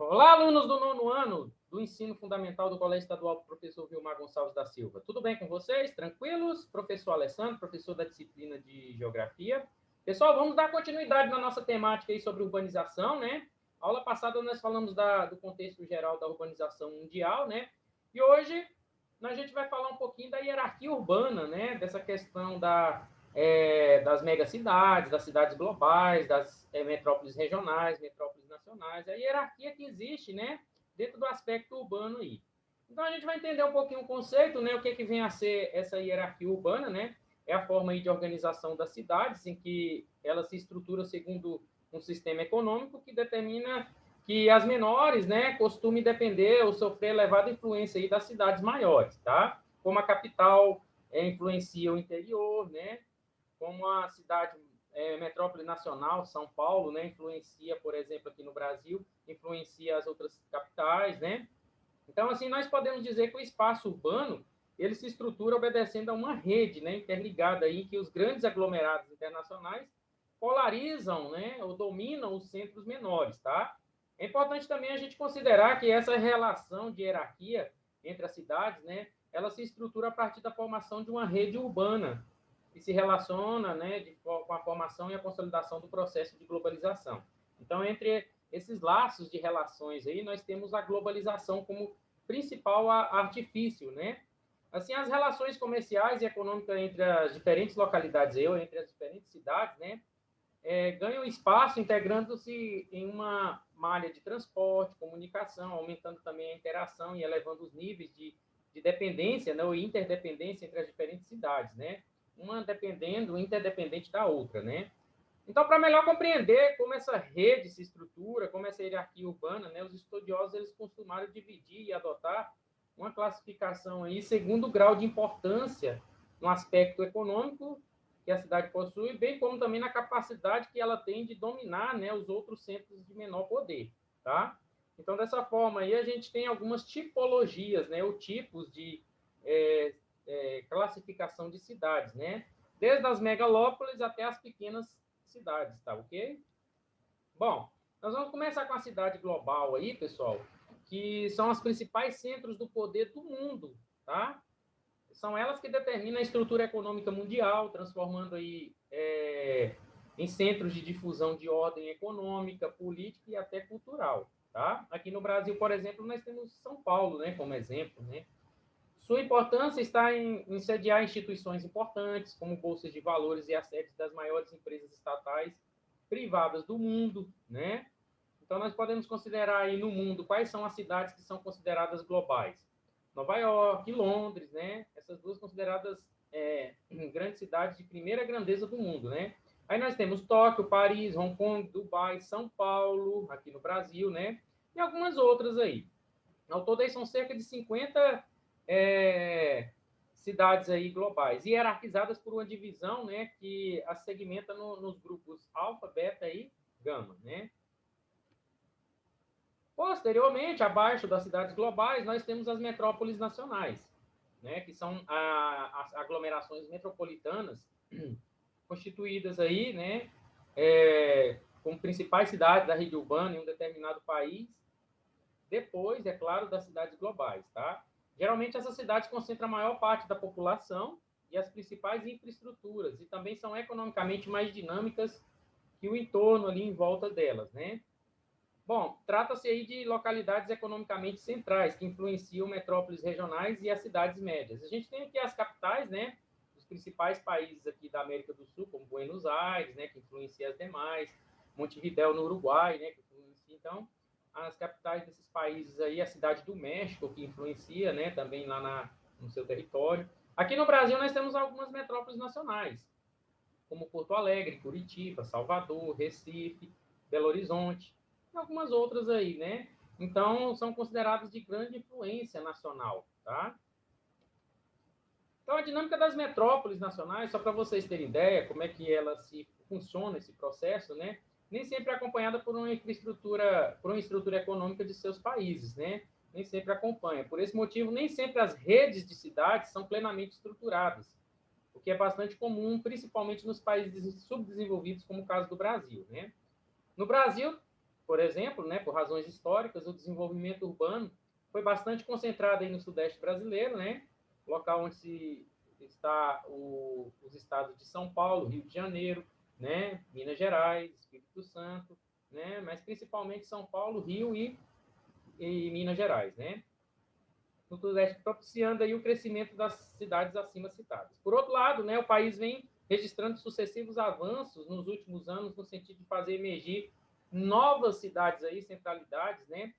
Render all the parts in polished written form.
Olá, alunos do 9º ano do Ensino Fundamental do Colégio Estadual Professor Vilmar Gonçalves da Silva. Tudo bem com vocês? Tranquilos? Professor Alessandro, professor da disciplina de Geografia. Pessoal, vamos dar continuidade na nossa temática aí sobre urbanização, né? A aula passada nós falamos do contexto geral da urbanização mundial, né? E hoje a gente vai falar um pouquinho da hierarquia urbana, né? Dessa questão das megacidades, das cidades globais, das metrópoles regionais, metrópoles nacionais, a hierarquia que existe, né, dentro do aspecto urbano aí. Então, a gente vai entender um pouquinho o conceito, né, o que vem a ser essa hierarquia urbana, né, é a forma aí de organização das cidades, em que ela se estrutura segundo um sistema econômico que determina que as menores, né, costumem depender ou sofrer elevada influência aí das cidades maiores, tá? Como a capital influencia o interior, né, como a cidade metrópole nacional, São Paulo, né, influencia, por exemplo, aqui no Brasil, influencia as outras capitais, né? Então, assim, nós podemos dizer que o espaço urbano, ele se estrutura obedecendo a uma rede, né, interligada aí, que os grandes aglomerados internacionais polarizam, né, ou dominam os centros menores, tá? É importante também a gente considerar que essa relação de hierarquia entre as cidades, né, ela se estrutura a partir da formação de uma rede urbana, que se relaciona, né, com a formação e a consolidação do processo de globalização. Então, entre esses laços de relações aí, nós temos a globalização como principal artifício, né? Assim, as relações comerciais e econômicas entre as diferentes localidades, entre as diferentes cidades, né, ganham espaço integrando-se em uma malha de transporte, comunicação, aumentando também a interação e elevando os níveis de dependência, né, ou interdependência entre as diferentes cidades, né? Uma dependendo, interdependente da outra, né? Então, para melhor compreender como essa rede se estrutura, como essa hierarquia urbana, né, os estudiosos eles costumaram dividir e adotar uma classificação aí segundo o grau de importância no aspecto econômico que a cidade possui, bem como também na capacidade que ela tem de dominar, né, os outros centros de menor poder, tá? Então, dessa forma aí, a gente tem algumas tipologias, né, ou tipos de classificação de cidades, né? Desde as megalópolis até as pequenas cidades, tá ok? Bom, nós vamos começar com a cidade global aí, pessoal, que são os principais centros do poder do mundo, tá? São elas que determinam a estrutura econômica mundial, transformando aí em centros de difusão de ordem econômica, política e até cultural, tá? Aqui no Brasil, por exemplo, nós temos São Paulo, né, como exemplo, né? Sua importância está em sediar instituições importantes, como bolsas de valores e as sedes das maiores empresas estatais privadas do mundo, né? Então, nós podemos considerar aí no mundo quais são as cidades que são consideradas globais. Nova York e Londres, né? Essas duas consideradas grandes cidades de primeira grandeza do mundo, né? Aí nós temos Tóquio, Paris, Hong Kong, Dubai, São Paulo, aqui no Brasil, né? E algumas outras aí. Ao todo, aí são cerca de 50 cidades aí globais, hierarquizadas por uma divisão, né, que as segmenta nos grupos alfa, beta e gama, né? Posteriormente, abaixo das cidades globais, nós temos as metrópoles nacionais, né, que são as aglomerações metropolitanas constituídas aí, né, como principais cidades da rede urbana em um determinado país, depois, é claro, das cidades globais, tá? Geralmente, essas cidades concentram a maior parte da população e as principais infraestruturas, e também são economicamente mais dinâmicas que o entorno ali em volta delas, né? Bom, trata-se aí de localidades economicamente centrais, que influenciam metrópoles regionais e as cidades médias. A gente tem aqui as capitais, né? Os principais países aqui da América do Sul, como Buenos Aires, né? Que influencia as demais. Montevidéu, no Uruguai, né? Que influencia, então, as capitais desses países aí, a cidade do México, que influencia, né? Também lá no seu território. Aqui no Brasil, nós temos algumas metrópoles nacionais, como Porto Alegre, Curitiba, Salvador, Recife, Belo Horizonte, e algumas outras aí, né? Então, são consideradas de grande influência nacional, tá? Então, a dinâmica das metrópoles nacionais, só para vocês terem ideia como é que ela se funciona, esse processo, né? Nem sempre é acompanhada por uma estrutura econômica de seus países, né? Nem sempre acompanha. Por esse motivo, nem sempre as redes de cidades são plenamente estruturadas, o que é bastante comum, principalmente nos países subdesenvolvidos, como o caso do Brasil, né? No Brasil, por exemplo, né, por razões históricas, o desenvolvimento urbano foi bastante concentrado aí no Sudeste brasileiro, né, local onde está os estados de São Paulo, Rio de Janeiro, né, Minas Gerais, Espírito Santo, né, mas principalmente São Paulo, Rio e Minas Gerais, né, no Sudeste, propiciando aí o crescimento das cidades acima citadas. Por outro lado, né, o país vem registrando sucessivos avanços nos últimos anos no sentido de fazer emergir novas cidades aí, centralidades, né,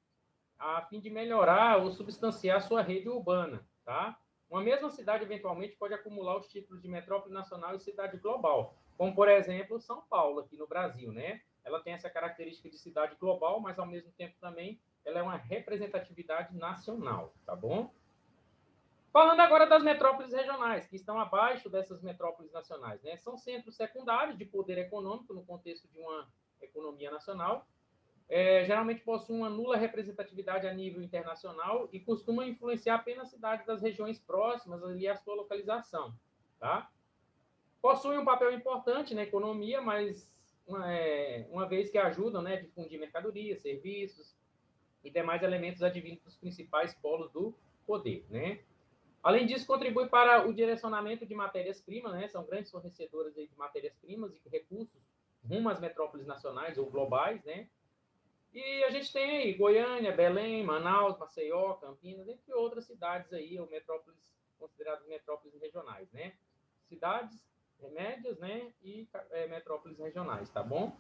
a fim de melhorar ou substanciar sua rede urbana, tá? Uma mesma cidade, eventualmente, pode acumular os títulos de metrópole nacional e cidade global, como, por exemplo, São Paulo, aqui no Brasil, né? Ela tem essa característica de cidade global, mas, ao mesmo tempo, também, ela é uma representatividade nacional, tá bom? Falando agora das metrópoles regionais, que estão abaixo dessas metrópoles nacionais, né? São centros secundários de poder econômico no contexto de uma economia nacional, geralmente possuem uma nula representatividade a nível internacional e costumam influenciar apenas cidades das regiões próximas ali à sua localização, tá? Possuem um papel importante na economia, mas uma vez que ajudam, né, a difundir mercadorias, serviços e demais elementos advindos dos principais polos do poder, né? Além disso, contribui para o direcionamento de matérias-primas, né? São grandes fornecedoras de matérias-primas e recursos rumo às metrópoles nacionais ou globais, né? E a gente tem aí Goiânia, Belém, Manaus, Maceió, Campinas, entre outras cidades aí, ou metrópoles, consideradas metrópoles regionais, né? Cidades médias, né? E metrópoles regionais, tá bom?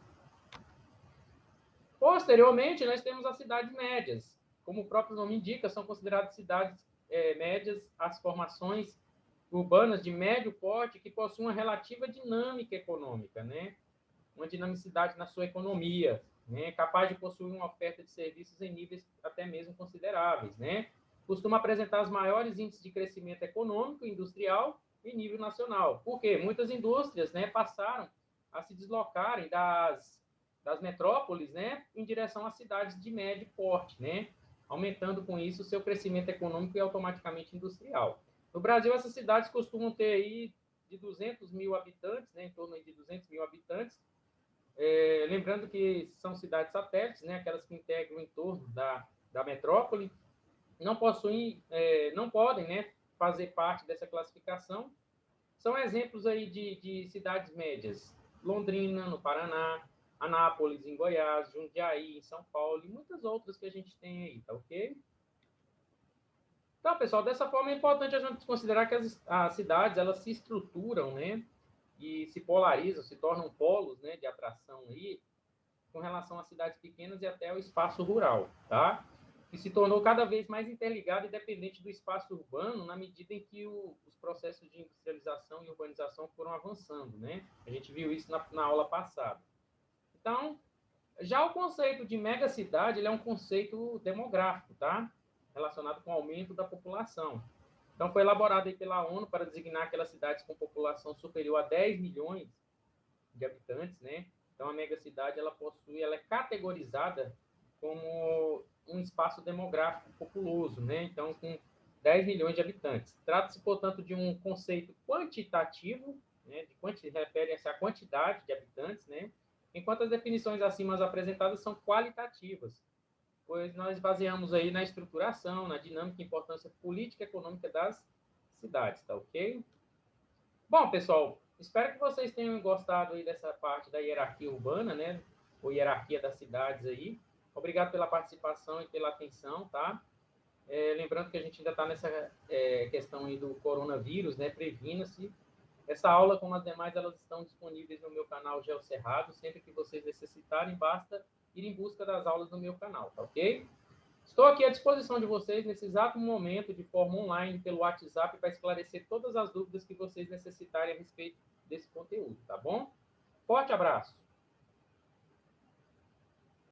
Posteriormente, nós temos as cidades médias. Como o próprio nome indica, são consideradas cidades médias as formações urbanas de médio porte que possuem uma relativa dinâmica econômica, né? Uma dinamicidade na sua economia, né? Capaz de possuir uma oferta de serviços em níveis até mesmo consideráveis, né? Costuma apresentar os maiores índices de crescimento econômico, industrial e nível nacional. Por quê? Muitas indústrias, né, passaram a se deslocarem das metrópoles, né, em direção às cidades de médio porte, né? Aumentando com isso o seu crescimento econômico e automaticamente industrial. No Brasil, essas cidades costumam ter aí de 200 mil habitantes, né, em torno de 200 mil habitantes, lembrando que são cidades satélites, né, aquelas que integram o entorno da metrópole, não possuem, não podem, né, fazer parte dessa classificação. São exemplos aí de cidades médias: Londrina, no Paraná, Anápolis, em Goiás, Jundiaí, em São Paulo, e muitas outras que a gente tem aí, tá ok? Então, pessoal, dessa forma é importante a gente considerar que as cidades, elas se estruturam, né, e se polarizam, se tornam polos, né, de atração aí, com relação às cidades pequenas e até o espaço rural, tá? Que se tornou cada vez mais interligado e dependente do espaço urbano na medida em que os processos de industrialização e urbanização foram avançando, né? A gente viu isso na aula passada. Então, já o conceito de megacidade, ele é um conceito demográfico, tá? Relacionado com o aumento da população. Então, foi elaborado aí pela ONU para designar aquelas cidades com população superior a 10 milhões de habitantes, né? Então, a megacidade, ela é categorizada como um espaço demográfico populoso, né? Então, com 10 milhões de habitantes. Trata-se, portanto, de um conceito quantitativo, né? Refere-se à quantidade de habitantes, né? Enquanto as definições acima apresentadas são qualitativas, pois nós baseamos aí na estruturação, na dinâmica e importância política e econômica das cidades, tá ok? Bom, pessoal, espero que vocês tenham gostado aí dessa parte da hierarquia urbana, né? Ou hierarquia das cidades aí. Obrigado pela participação e pela atenção, tá? Lembrando que a gente ainda está nessa questão aí do coronavírus, né? Previna-se. Essa aula, como as demais, elas estão disponíveis no meu canal Geo Cerrado. Sempre que vocês necessitarem, basta ir em busca das aulas no meu canal, tá ok? Estou aqui à disposição de vocês nesse exato momento, de forma online, pelo WhatsApp, para esclarecer todas as dúvidas que vocês necessitarem a respeito desse conteúdo, tá bom? Forte abraço!